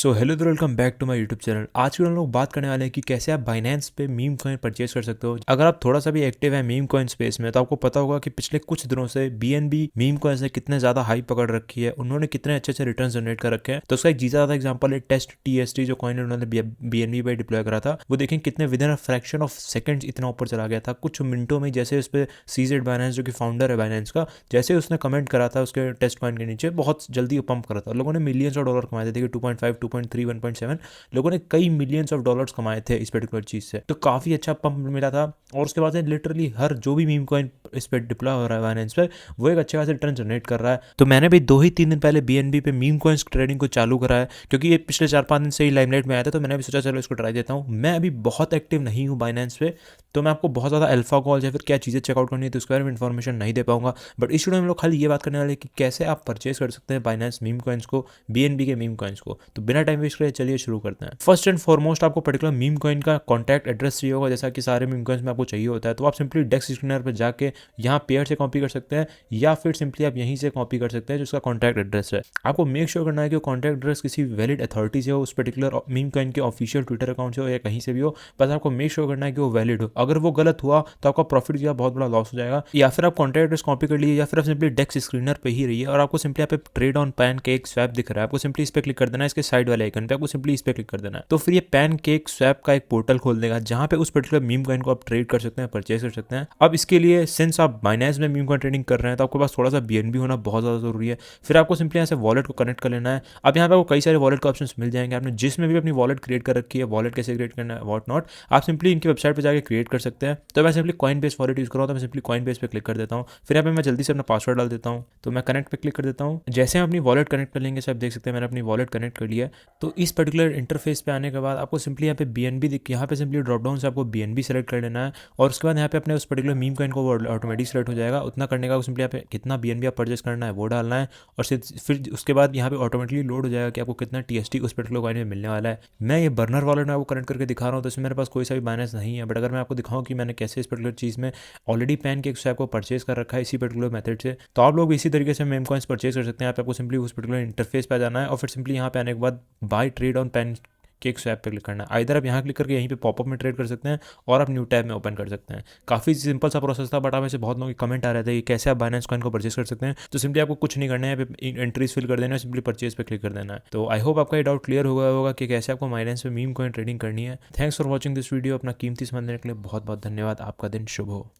सो hello तो welcome back to my YouTube channel. आज के हम लोग बात करने वाले हैं कि कैसे आप बाइनेंस पे मीम कॉइन परचेज कर सकते हो। अगर आप थोड़ा सा भी एक्टिव है मीम कॉइन स्पेस में तो आपको पता होगा कि पिछले कुछ दिनों से बीएनबी मीम कॉइन्स ने कितने ज्यादा हाई पकड़ रखी है, उन्होंने कितने अच्छे अच्छे रिटर्न जनरेट कर रखे हैं। तो उसका एक जीता ज्यादा एग्जाम्पल है टेस्ट टीएसटी जो कॉइन उन्होंने बीएनबी पे डिप्लॉय करा था। वो देखें कितने with in a fraction of seconds इतना ऊपर चला गया था कुछ मिनटों में। जैसे उस पर सीजेड बाइनेंस जो कि फाउंडर है बाइनेंस का, जैसे उसने कमेंट करा था उसके टेस्ट कॉइन के नीचे बहुत जल्दी पंप करा था। लोगों ने मिलियंस ऑफ डॉलर कमाए थे। देखिए 2.5 2.3 1.7 लोगों ने कई मिलियंस ऑफ डॉलर्स कमाए थे इस पर्टिकुलर चीज से। तो काफी अच्छा पंप मिला था और उसके बाद से लिटरली हर जो भी मीम कॉइन इस पर डिप्लॉय हो रहा है बाइनेंस पे वो एक अच्छे खासे रिटर्न जनरेट कर रहा है। तो मैंने भी 2 ही 3 दिन पहले बीएनबी पे मीम कॉइन्स ट्रेडिंग को चालू करा है क्योंकि ये पिछले 4-5 दिन से ही लाइमलाइट में आया था। तो मैंने भी सोचा चलो इसको ट्राई देता हूँ। मैं अभी बहुत एक्टिव नहीं हूँ बाइनेंस पे, तो मैं आपको बहुत ज़्यादा अल्फा कॉल्स या फिर क्या चीज़ें चेकआउट करनी है तो उसके बारे में इन्फॉर्मेशन नहीं दे पाऊंगा। बट इस वीडियो में हम लोग खाली ये बात करने वाले हैं कि कैसे आप परचेज कर सकते हैं बाइनेंस मीम कॉइन्स को, बीएनबी के मीम कॉइन्स को। तो बिना टाइम वेस्ट करे चलिए शुरू करते हैं। फर्स्ट एंड फॉरमोस्ट आपको पर्टिकुलर मीम कॉइन का कॉन्टैक्ट एड्रेस चाहिए होगा, जैसा कि सारे मीम कॉइन्स में आपको चाहिए होता है। तो आप सिंपली डेस्क स्क्रीनर पर जाके यहाँ पेयर से कॉपी कर सकते हैं या फिर सिंपली आप यहीं से कॉपी कर सकते हैं जो उसका कॉन्टैक्ट एड्रेस है। आपको मेक श्योर करना है कि कॉन्टैक्ट एड्रेस किसी वैलिड अथॉरिटी से हो, उस पर्टिकुलर मीम कॉइन के ऑफिशियल ट्विटर अकाउंट से हो या कहीं से भी हो। बस आपको मेक श्योर करना है कि वो वैलिड हो। अगर वो गलत हुआ तो आपका प्रॉफिट या बहुत बड़ा लॉस हो जाएगा। या फिर आप कॉन्टैक्ट एड्रेस कॉपी कर लिए या फिर आप सिंपली डेस्क स्क्रीनर पे ही रहिए और आपको सिंपली यहाँ पे ट्रेड ऑन पैनकेक स्वैप दिख रहा है, आपको सिंपली इस पे क्लिक कर देना है। इसके साइड वाले आइकन पे आपको सिंपली इस पे क्लिक कर देना है। तो फिर ये पैनकेक स्वैप का एक पोर्टल खोल देगा जहां पे उस पर्टिकुलर मीम कॉइन को आप ट्रेड कर सकते हैं, परचेज कर सकते हैं। अब इसके लिए सिंस आप बाइनेंस में मीम कॉइन ट्रेडिंग कर रहे हैं तो आपके पास थोड़ा सा बीएनबी होना बहुत ज़्यादा जरूरी है। फिर आपको सिंपली यहाँ से वॉलेट को कनेक्ट कर लेना है। अब यहाँ पे आपको कई सारे वॉलेट के ऑप्शन मिल जाएंगे। आपने जिसमें भी अपनी वॉलेट क्रिएट कर रखी है, वॉलेट कैसे क्रिएट करना है वॉट नॉट, आप सिंपली इनकी वेबसाइट पर जाकर क्रिएट कर सकते हैं। तो मैं simply coin base wallet use कर रहा हूँ तो मैं सिंपली कॉइन बेस पे क्लिक कर देता हूँ। फिर यहाँ पे मैं जल्दी से अपना पासवर्ड डाल देता हूँ। तो मैं कनेक्ट पे क्लिक कर देता हूँ। जैसे हम अपनी वॉलेट कनेक्ट कर लेंगे सब देख सकते हैं मैंने अपनी वॉलेट कनेक्ट कर लिया है। तो इस पर्टिकुलर इंटरफेस पे आने के बाद आपको सिंपली यहाँ पे बीएनबी यहाँ पे सिंपली ड्रॉप डाउन से आपको बीएनबी सेलेक्ट कर लेना है और उसके बाद यहाँ पे अपने उस पर्टिकुलर मीम कॉइन को ऑटोमेटिक सेलेक्ट हो जाएगा। उतना करने का सिंपली यहाँ पे कितना बीएनबी आप परचेज करना है वो डालना है और फिर उसके बाद यहाँ पे ऑटोमेटिकली लोड हो जाएगा कि आपको कितना टीएसटी उस पर्टिकुलर कॉइन में मिलने वाला है। मैं ये बर्नर वॉलेट में आपको कनेक्ट करके दिखा रहा हूँ तो इसमें मेरे पास कोई सा भी बाइनेंस नहीं है। बट अगर मैं आपको दिखाऊँ कि मैंने कैसे इस पर्टिकुलर चीज़ में ऑलरेडी पैनकेक स्वैप को परचेज कर रखा है इसी पर्टिकुलर मेथड से, तो आप लोग इसी तरीके से मेम कॉइन्स परचेज कर सकते हैं। आपको सिंपली उस पर्टिकुलर इंटरफेस पे जाना है और फिर सिंपली यहाँ पे आने के बाद buy trade on PancakeSwap पे क्लिक करना है। इधर आप यहाँ क्लिक करके यहीं पे पॉपअप में ट्रेड कर सकते हैं और आप न्यू टैब में ओपन कर सकते हैं। काफ़ी सिंपल सा प्रोसेस था बट आप ऐसे बहुत लोगों के कमेंट आ रहे थे कि कैसे आप बाइनेंस कॉइन को परचेज कर सकते हैं। तो सिंपली आपको कुछ नहीं करना है, एंट्रीज फिल कर देना है, सिंपली परचेज पे क्लिक कर देना है। तो आई होप आपका ये डाउट क्लियर हो गया होगा कि कैसे आपको बाइनेंस पे मीम कॉइन ट्रेडिंग करनी है। Thanks for watching this video. अपना कीमती समय देने के लिए बहुत बहुत धन्यवाद। आपका दिन शुभ हो।